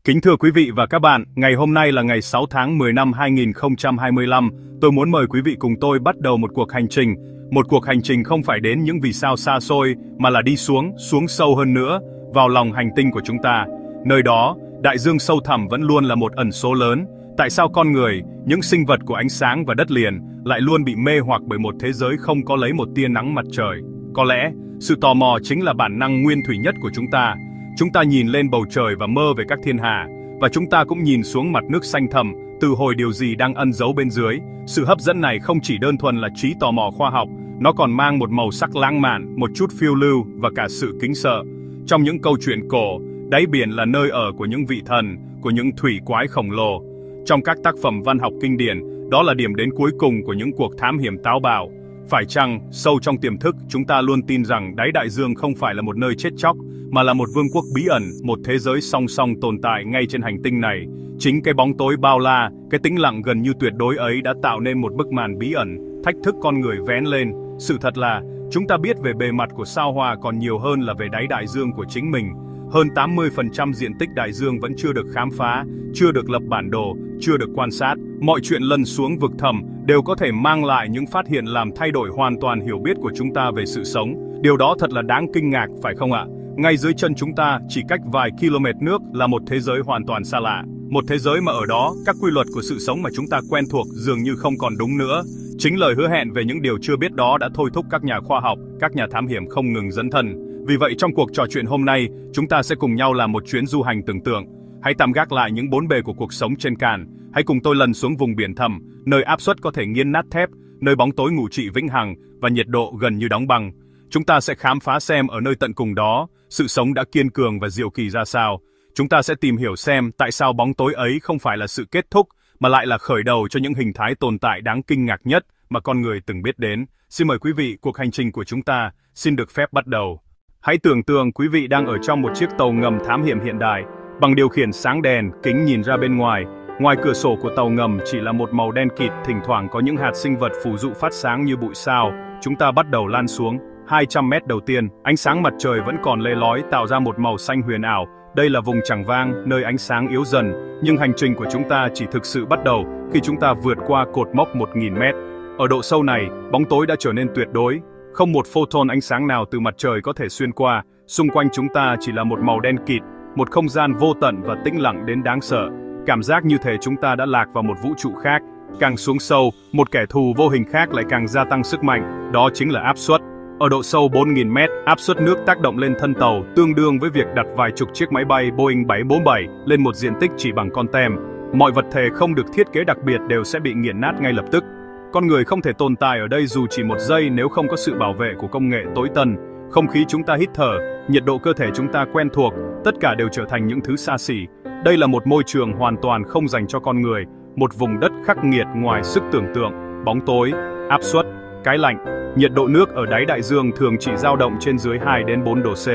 Kính thưa quý vị và các bạn, ngày hôm nay là ngày 6 tháng 10 năm 2025. Tôi muốn mời quý vị cùng tôi bắt đầu một cuộc hành trình. Một cuộc hành trình không phải đến những vì sao xa xôi, mà là đi xuống sâu hơn nữa, vào lòng hành tinh của chúng ta. Nơi đó, đại dương sâu thẳm vẫn luôn là một ẩn số lớn. Tại sao con người, những sinh vật của ánh sáng và đất liền, lại luôn bị mê hoặc bởi một thế giới không có lấy một tia nắng mặt trời? Có lẽ, sự tò mò chính là bản năng nguyên thủy nhất của chúng ta. Chúng ta nhìn lên bầu trời và mơ về các thiên hà, và chúng ta cũng nhìn xuống mặt nước xanh thẳm, từ hồi điều gì đang ẩn giấu bên dưới. Sự hấp dẫn này không chỉ đơn thuần là trí tò mò khoa học, nó còn mang một màu sắc lãng mạn, một chút phiêu lưu và cả sự kính sợ. Trong những câu chuyện cổ, đáy biển là nơi ở của những vị thần, của những thủy quái khổng lồ. Trong các tác phẩm văn học kinh điển, đó là điểm đến cuối cùng của những cuộc thám hiểm táo bạo. Phải chăng, sâu trong tiềm thức, chúng ta luôn tin rằng đáy đại dương không phải là một nơi chết chóc, mà là một vương quốc bí ẩn, một thế giới song song tồn tại ngay trên hành tinh này. Chính cái bóng tối bao la, cái tĩnh lặng gần như tuyệt đối ấy đã tạo nên một bức màn bí ẩn, thách thức con người vén lên. Sự thật là, chúng ta biết về bề mặt của sao Hỏa còn nhiều hơn là về đáy đại dương của chính mình. Hơn 80% diện tích đại dương vẫn chưa được khám phá, chưa được lập bản đồ, chưa được quan sát. Mọi chuyện lân xuống vực thẳm đều có thể mang lại những phát hiện làm thay đổi hoàn toàn hiểu biết của chúng ta về sự sống. Điều đó thật là đáng kinh ngạc, phải không ạ? Ngay dưới chân chúng ta, chỉ cách vài km nước là một thế giới hoàn toàn xa lạ. Một thế giới mà ở đó, các quy luật của sự sống mà chúng ta quen thuộc dường như không còn đúng nữa. Chính lời hứa hẹn về những điều chưa biết đó đã thôi thúc các nhà khoa học, các nhà thám hiểm không ngừng dấn thân. Vì vậy trong cuộc trò chuyện hôm nay, chúng ta sẽ cùng nhau làm một chuyến du hành tưởng tượng. Hãy tạm gác lại những bốn bề của cuộc sống trên cạn. Hãy cùng tôi lần xuống vùng biển thẳm, nơi áp suất có thể nghiền nát thép, nơi bóng tối ngủ trị vĩnh hằng và nhiệt độ gần như đóng băng. Chúng ta sẽ khám phá xem ở nơi tận cùng đó, sự sống đã kiên cường và diệu kỳ ra sao. Chúng ta sẽ tìm hiểu xem tại sao bóng tối ấy không phải là sự kết thúc, mà lại là khởi đầu cho những hình thái tồn tại đáng kinh ngạc nhất mà con người từng biết đến. Xin mời quý vị, cuộc hành trình của chúng ta xin được phép bắt đầu. Hãy tưởng tượng quý vị đang ở trong một chiếc tàu ngầm thám hiểm hiện đại, bằng điều khiển sáng đèn, kính nhìn ra bên ngoài. Ngoài cửa sổ của tàu ngầm chỉ là một màu đen kịt, thỉnh thoảng có những hạt sinh vật phù du phát sáng như bụi sao. Chúng ta bắt đầu lan xuống. 200 mét đầu tiên, ánh sáng mặt trời vẫn còn le lói tạo ra một màu xanh huyền ảo. Đây là vùng Trảng Vang, nơi ánh sáng yếu dần, nhưng hành trình của chúng ta chỉ thực sự bắt đầu khi chúng ta vượt qua cột mốc 1000 mét. Ở độ sâu này, bóng tối đã trở nên tuyệt đối. Không một photon ánh sáng nào từ mặt trời có thể xuyên qua, xung quanh chúng ta chỉ là một màu đen kịt, một không gian vô tận và tĩnh lặng đến đáng sợ. Cảm giác như thể chúng ta đã lạc vào một vũ trụ khác. Càng xuống sâu, một kẻ thù vô hình khác lại càng gia tăng sức mạnh, đó chính là áp suất. Ở độ sâu 4000 mét, áp suất nước tác động lên thân tàu tương đương với việc đặt vài chục chiếc máy bay Boeing 747 lên một diện tích chỉ bằng con tem. Mọi vật thể không được thiết kế đặc biệt đều sẽ bị nghiền nát ngay lập tức. Con người không thể tồn tại ở đây dù chỉ một giây nếu không có sự bảo vệ của công nghệ tối tân. Không khí chúng ta hít thở, nhiệt độ cơ thể chúng ta quen thuộc, tất cả đều trở thành những thứ xa xỉ. Đây là một môi trường hoàn toàn không dành cho con người, một vùng đất khắc nghiệt ngoài sức tưởng tượng. Bóng tối, áp suất, cái lạnh, nhiệt độ nước ở đáy đại dương thường chỉ dao động trên dưới 2 đến 4 độ C.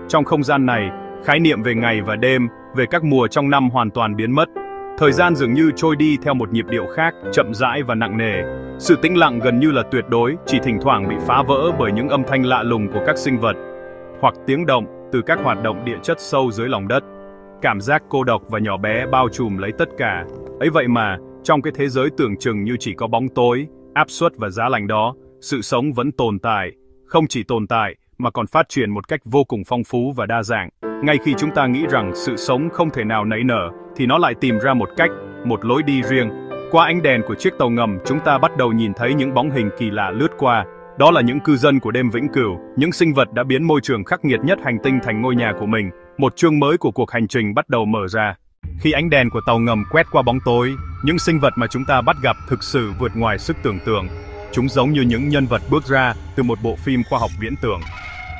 Trong không gian này, khái niệm về ngày và đêm, về các mùa trong năm hoàn toàn biến mất. Thời gian dường như trôi đi theo một nhịp điệu khác, chậm rãi và nặng nề. Sự tĩnh lặng gần như là tuyệt đối, chỉ thỉnh thoảng bị phá vỡ bởi những âm thanh lạ lùng của các sinh vật, hoặc tiếng động từ các hoạt động địa chất sâu dưới lòng đất. Cảm giác cô độc và nhỏ bé bao trùm lấy tất cả. Ấy vậy mà, trong cái thế giới tưởng chừng như chỉ có bóng tối, áp suất và giá lạnh đó, sự sống vẫn tồn tại. Không chỉ tồn tại, mà còn phát triển một cách vô cùng phong phú và đa dạng. Ngay khi chúng ta nghĩ rằng sự sống không thể nào nảy nở, thì nó lại tìm ra một cách, một lối đi riêng. Qua ánh đèn của chiếc tàu ngầm, chúng ta bắt đầu nhìn thấy những bóng hình kỳ lạ lướt qua. Đó là những cư dân của đêm vĩnh cửu, những sinh vật đã biến môi trường khắc nghiệt nhất hành tinh thành ngôi nhà của mình. Một chương mới của cuộc hành trình bắt đầu mở ra. Khi ánh đèn của tàu ngầm quét qua bóng tối, những sinh vật mà chúng ta bắt gặp thực sự vượt ngoài sức tưởng tượng. Chúng giống như những nhân vật bước ra từ một bộ phim khoa học viễn tưởng.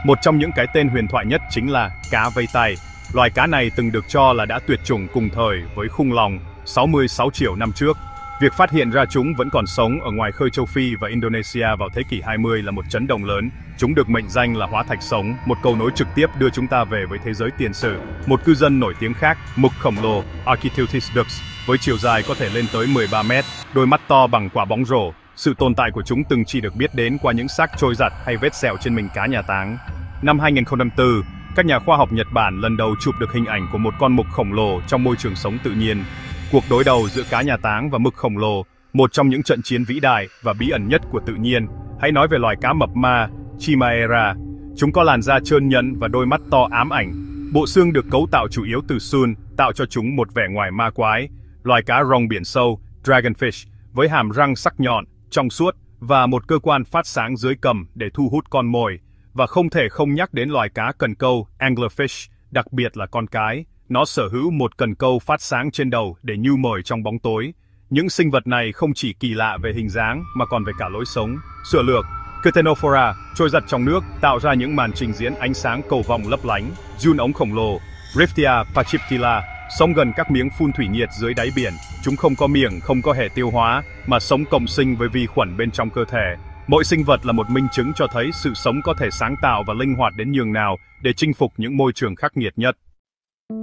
Một trong những cái tên huyền thoại nhất chính là cá vây tay. Loài cá này từng được cho là đã tuyệt chủng cùng thời với khủng long 66 triệu năm trước. Việc phát hiện ra chúng vẫn còn sống ở ngoài khơi châu Phi và Indonesia vào thế kỷ 20 là một chấn động lớn. Chúng được mệnh danh là hóa thạch sống, một cầu nối trực tiếp đưa chúng ta về với thế giới tiền sử. Một cư dân nổi tiếng khác, mục khổng lồ Architeuthis dux, với chiều dài có thể lên tới 13 mét, đôi mắt to bằng quả bóng rổ. Sự tồn tại của chúng từng chỉ được biết đến qua những xác trôi giặt hay vết sẹo trên mình cá nhà táng. Năm 2004, Các nhà khoa học Nhật Bản lần đầu chụp được hình ảnh của một con mực khổng lồ trong môi trường sống tự nhiên. Cuộc đối đầu giữa cá nhà táng và mực khổng lồ, một trong những trận chiến vĩ đại và bí ẩn nhất của tự nhiên. Hãy nói về loài cá mập ma, Chimera. Chúng có làn da trơn nhẵn và đôi mắt to ám ảnh. Bộ xương được cấu tạo chủ yếu từ xương, tạo cho chúng một vẻ ngoài ma quái. Loài cá rồng biển sâu, Dragonfish, với hàm răng sắc nhọn, trong suốt và một cơ quan phát sáng dưới cằm để thu hút con mồi. Và không thể không nhắc đến loài cá cần câu, Anglerfish, đặc biệt là con cái. Nó sở hữu một cần câu phát sáng trên đầu để nhu mồi trong bóng tối. Những sinh vật này không chỉ kỳ lạ về hình dáng mà còn về cả lối sống. Sửa lược, Ctenophora, trôi giặt trong nước, tạo ra những màn trình diễn ánh sáng cầu vồng lấp lánh. Giun ống khổng lồ, Riftia pachyptila, sống gần các miếng phun thủy nhiệt dưới đáy biển. Chúng không có miệng, không có hệ tiêu hóa, mà sống cộng sinh với vi khuẩn bên trong cơ thể. Mỗi sinh vật là một minh chứng cho thấy sự sống có thể sáng tạo và linh hoạt đến nhường nào để chinh phục những môi trường khắc nghiệt nhất.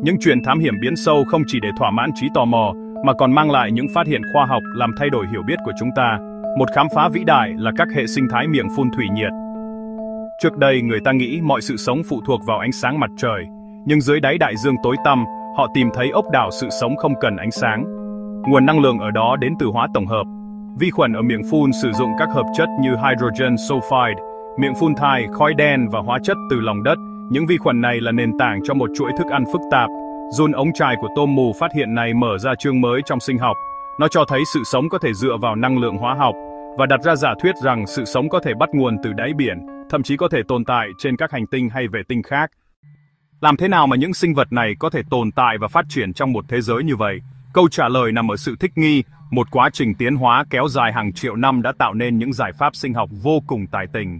Những chuyện thám hiểm biển sâu không chỉ để thỏa mãn trí tò mò, mà còn mang lại những phát hiện khoa học làm thay đổi hiểu biết của chúng ta. Một khám phá vĩ đại là các hệ sinh thái miệng phun thủy nhiệt. Trước đây người ta nghĩ mọi sự sống phụ thuộc vào ánh sáng mặt trời, nhưng dưới đáy đại dương tối tăm, họ tìm thấy ốc đảo sự sống không cần ánh sáng. Nguồn năng lượng ở đó đến từ hóa tổng hợp. Vi khuẩn ở miệng phun sử dụng các hợp chất như hydrogen sulfide, miệng phun thải, khói đen và hóa chất từ lòng đất. Những vi khuẩn này là nền tảng cho một chuỗi thức ăn phức tạp. Giun ống chài của tôm mù phát hiện này mở ra chương mới trong sinh học. Nó cho thấy sự sống có thể dựa vào năng lượng hóa học và đặt ra giả thuyết rằng sự sống có thể bắt nguồn từ đáy biển, thậm chí có thể tồn tại trên các hành tinh hay vệ tinh khác. Làm thế nào mà những sinh vật này có thể tồn tại và phát triển trong một thế giới như vậy? Câu trả lời nằm ở sự thích nghi. Một quá trình tiến hóa kéo dài hàng triệu năm đã tạo nên những giải pháp sinh học vô cùng tài tình.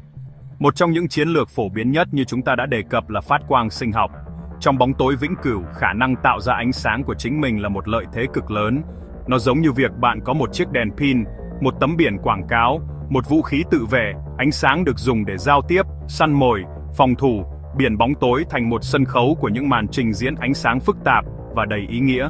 Một trong những chiến lược phổ biến nhất như chúng ta đã đề cập là phát quang sinh học. Trong bóng tối vĩnh cửu, khả năng tạo ra ánh sáng của chính mình là một lợi thế cực lớn. Nó giống như việc bạn có một chiếc đèn pin, một tấm biển quảng cáo, một vũ khí tự vệ. Ánh sáng được dùng để giao tiếp, săn mồi, phòng thủ. Biển bóng tối thành một sân khấu của những màn trình diễn ánh sáng phức tạp và đầy ý nghĩa.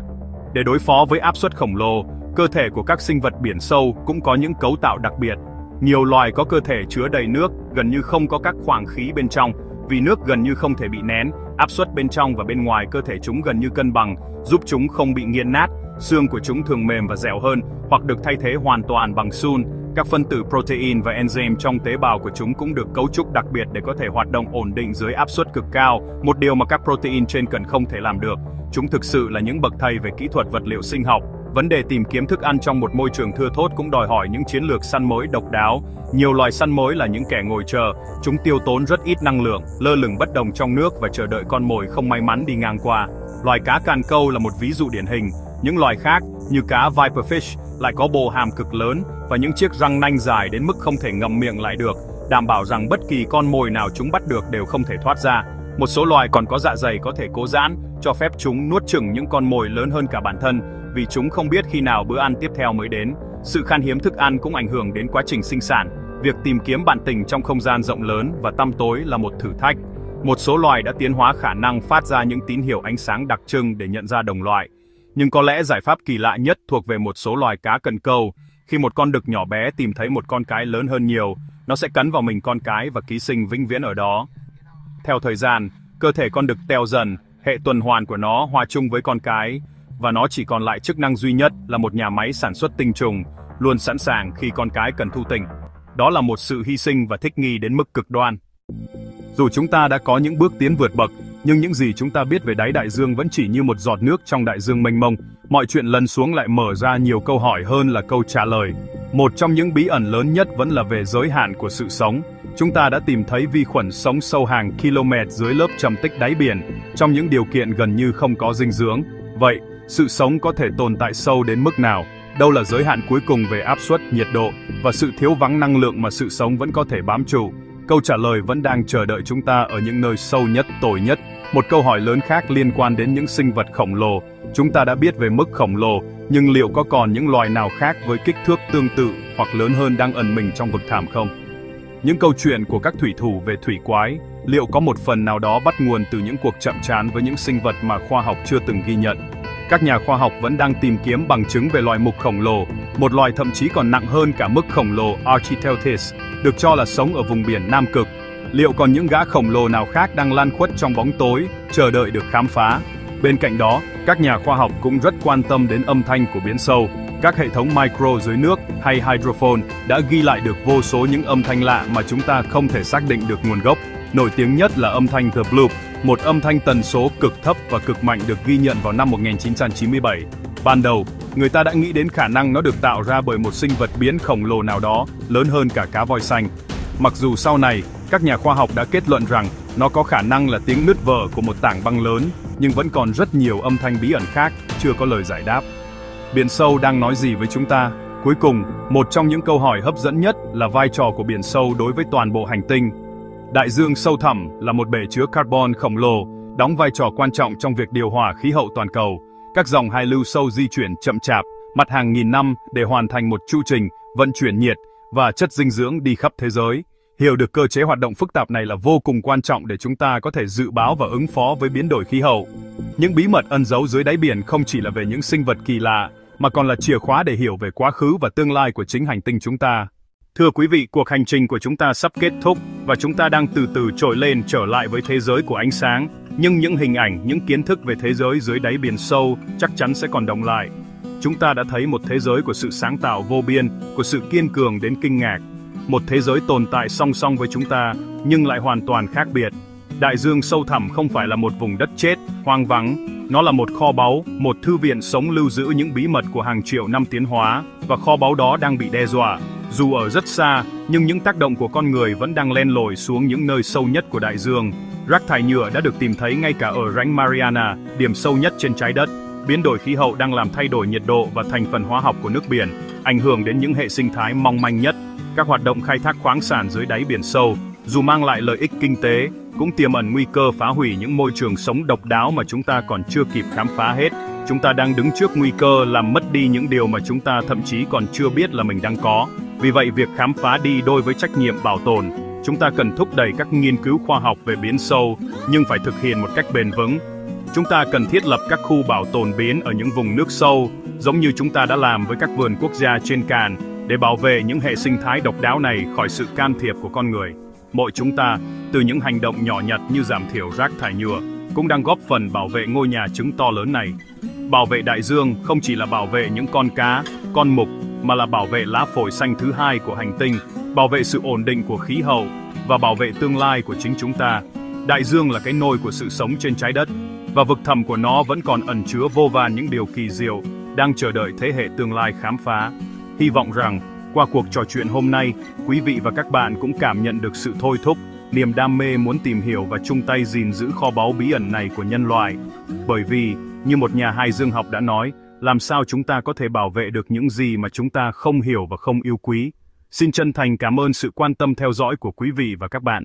Để đối phó với áp suất khổng lồ, cơ thể của các sinh vật biển sâu cũng có những cấu tạo đặc biệt. Nhiều loài có cơ thể chứa đầy nước, gần như không có các khoảng khí bên trong, vì nước gần như không thể bị nén, áp suất bên trong và bên ngoài cơ thể chúng gần như cân bằng, giúp chúng không bị nghiền nát. Xương của chúng thường mềm và dẻo hơn, hoặc được thay thế hoàn toàn bằng xun. Các phân tử protein và enzyme trong tế bào của chúng cũng được cấu trúc đặc biệt để có thể hoạt động ổn định dưới áp suất cực cao, một điều mà các protein trên cần không thể làm được. Chúng thực sự là những bậc thầy về kỹ thuật vật liệu sinh học. Vấn đề tìm kiếm thức ăn trong một môi trường thưa thớt cũng đòi hỏi những chiến lược săn mồi độc đáo. Nhiều loài săn mồi là những kẻ ngồi chờ, chúng tiêu tốn rất ít năng lượng, lơ lửng bất động trong nước và chờ đợi con mồi không may mắn đi ngang qua. Loài cá càn câu là một ví dụ điển hình. Những loài khác, như cá viperfish, lại có bộ hàm cực lớn và những chiếc răng nanh dài đến mức không thể ngậm miệng lại được, đảm bảo rằng bất kỳ con mồi nào chúng bắt được đều không thể thoát ra. Một số loài còn có dạ dày có thể cố giãn, cho phép chúng nuốt chửng những con mồi lớn hơn cả bản thân, vì chúng không biết khi nào bữa ăn tiếp theo mới đến. Sự khan hiếm thức ăn cũng ảnh hưởng đến quá trình sinh sản. Việc tìm kiếm bạn tình trong không gian rộng lớn và tăm tối là một thử thách. Một số loài đã tiến hóa khả năng phát ra những tín hiệu ánh sáng đặc trưng để nhận ra đồng loại. Nhưng có lẽ giải pháp kỳ lạ nhất thuộc về một số loài cá cần câu. Khi một con đực nhỏ bé tìm thấy một con cái lớn hơn nhiều, nó sẽ cắn vào mình con cái và ký sinh vĩnh viễn ở đó. Theo thời gian, cơ thể con đực teo dần, hệ tuần hoàn của nó hòa chung với con cái, và nó chỉ còn lại chức năng duy nhất là một nhà máy sản xuất tinh trùng, luôn sẵn sàng khi con cái cần thu tinh. Đó là một sự hy sinh và thích nghi đến mức cực đoan. Dù chúng ta đã có những bước tiến vượt bậc, nhưng những gì chúng ta biết về đáy đại dương vẫn chỉ như một giọt nước trong đại dương mênh mông. Mọi chuyện lần xuống lại mở ra nhiều câu hỏi hơn là câu trả lời. Một trong những bí ẩn lớn nhất vẫn là về giới hạn của sự sống. Chúng ta đã tìm thấy vi khuẩn sống sâu hàng km dưới lớp trầm tích đáy biển, trong những điều kiện gần như không có dinh dưỡng. Vậy, sự sống có thể tồn tại sâu đến mức nào? Đâu là giới hạn cuối cùng về áp suất, nhiệt độ và sự thiếu vắng năng lượng mà sự sống vẫn có thể bám trụ? Câu trả lời vẫn đang chờ đợi chúng ta ở những nơi sâu nhất, tồi nhất. Một câu hỏi lớn khác liên quan đến những sinh vật khổng lồ. Chúng ta đã biết về mức khổng lồ, nhưng liệu có còn những loài nào khác với kích thước tương tự hoặc lớn hơn đang ẩn mình trong vực thẳm không? Những câu chuyện của các thủy thủ về thủy quái, liệu có một phần nào đó bắt nguồn từ những cuộc chạm trán với những sinh vật mà khoa học chưa từng ghi nhận? Các nhà khoa học vẫn đang tìm kiếm bằng chứng về loài mục khổng lồ, một loài thậm chí còn nặng hơn cả mức khổng lồ Archaeopteryx, được cho là sống ở vùng biển Nam Cực. Liệu còn những gã khổng lồ nào khác đang lan khuất trong bóng tối, chờ đợi được khám phá? Bên cạnh đó, các nhà khoa học cũng rất quan tâm đến âm thanh của biển sâu. Các hệ thống micro dưới nước hay hydrophone đã ghi lại được vô số những âm thanh lạ mà chúng ta không thể xác định được nguồn gốc. Nổi tiếng nhất là âm thanh The Bloop, một âm thanh tần số cực thấp và cực mạnh được ghi nhận vào năm 1997. Ban đầu, người ta đã nghĩ đến khả năng nó được tạo ra bởi một sinh vật biển khổng lồ nào đó, lớn hơn cả cá voi xanh. Mặc dù sau này, các nhà khoa học đã kết luận rằng nó có khả năng là tiếng nứt vỡ của một tảng băng lớn, nhưng vẫn còn rất nhiều âm thanh bí ẩn khác chưa có lời giải đáp. Biển sâu đang nói gì với chúng ta? Cuối cùng, một trong những câu hỏi hấp dẫn nhất là vai trò của biển sâu đối với toàn bộ hành tinh. Đại dương sâu thẳm là một bể chứa carbon khổng lồ, đóng vai trò quan trọng trong việc điều hòa khí hậu toàn cầu. Các dòng hải lưu sâu di chuyển chậm chạp, mất hàng nghìn năm để hoàn thành một chu trình vận chuyển nhiệt và chất dinh dưỡng đi khắp thế giới. Hiểu được cơ chế hoạt động phức tạp này là vô cùng quan trọng để chúng ta có thể dự báo và ứng phó với biến đổi khí hậu. Những bí mật ẩn giấu dưới đáy biển không chỉ là về những sinh vật kỳ lạ, mà còn là chìa khóa để hiểu về quá khứ và tương lai của chính hành tinh chúng ta. Thưa quý vị, cuộc hành trình của chúng ta sắp kết thúc và chúng ta đang từ từ trồi lên trở lại với thế giới của ánh sáng. Nhưng những hình ảnh, những kiến thức về thế giới dưới đáy biển sâu chắc chắn sẽ còn đọng lại. Chúng ta đã thấy một thế giới của sự sáng tạo vô biên, của sự kiên cường đến kinh ngạc. Một thế giới tồn tại song song với chúng ta, nhưng lại hoàn toàn khác biệt. Đại dương sâu thẳm không phải là một vùng đất chết, hoang vắng. Nó là một kho báu, một thư viện sống lưu giữ những bí mật của hàng triệu năm tiến hóa, và kho báu đó đang bị đe dọa. Dù ở rất xa, nhưng những tác động của con người vẫn đang len lỏi xuống những nơi sâu nhất của đại dương. Rác thải nhựa đã được tìm thấy ngay cả ở rãnh Mariana, điểm sâu nhất trên trái đất. Biến đổi khí hậu đang làm thay đổi nhiệt độ và thành phần hóa học của nước biển, ảnh hưởng đến những hệ sinh thái mong manh nhất. Các hoạt động khai thác khoáng sản dưới đáy biển sâu, dù mang lại lợi ích kinh tế, cũng tiềm ẩn nguy cơ phá hủy những môi trường sống độc đáo mà chúng ta còn chưa kịp khám phá hết. Chúng ta đang đứng trước nguy cơ làm mất đi những điều mà chúng ta thậm chí còn chưa biết là mình đang có. Vì vậy, việc khám phá đi đôi với trách nhiệm bảo tồn. Chúng ta cần thúc đẩy các nghiên cứu khoa học về biển sâu, nhưng phải thực hiện một cách bền vững. Chúng ta cần thiết lập các khu bảo tồn biển ở những vùng nước sâu, giống như chúng ta đã làm với các vườn quốc gia trên cạn, để bảo vệ những hệ sinh thái độc đáo này khỏi sự can thiệp của con người. Mỗi chúng ta, từ những hành động nhỏ nhặt như giảm thiểu rác thải nhựa, cũng đang góp phần bảo vệ ngôi nhà trứng to lớn này. Bảo vệ đại dương không chỉ là bảo vệ những con cá, con mục, mà là bảo vệ lá phổi xanh thứ hai của hành tinh, bảo vệ sự ổn định của khí hậu và bảo vệ tương lai của chính chúng ta. Đại dương là cái nôi của sự sống trên trái đất, và vực thẳm của nó vẫn còn ẩn chứa vô vàn những điều kỳ diệu đang chờ đợi thế hệ tương lai khám phá. Hy vọng rằng, qua cuộc trò chuyện hôm nay, quý vị và các bạn cũng cảm nhận được sự thôi thúc, niềm đam mê muốn tìm hiểu và chung tay gìn giữ kho báu bí ẩn này của nhân loại. Bởi vì, như một nhà hài dương học đã nói, làm sao chúng ta có thể bảo vệ được những gì mà chúng ta không hiểu và không yêu quý. Xin chân thành cảm ơn sự quan tâm theo dõi của quý vị và các bạn.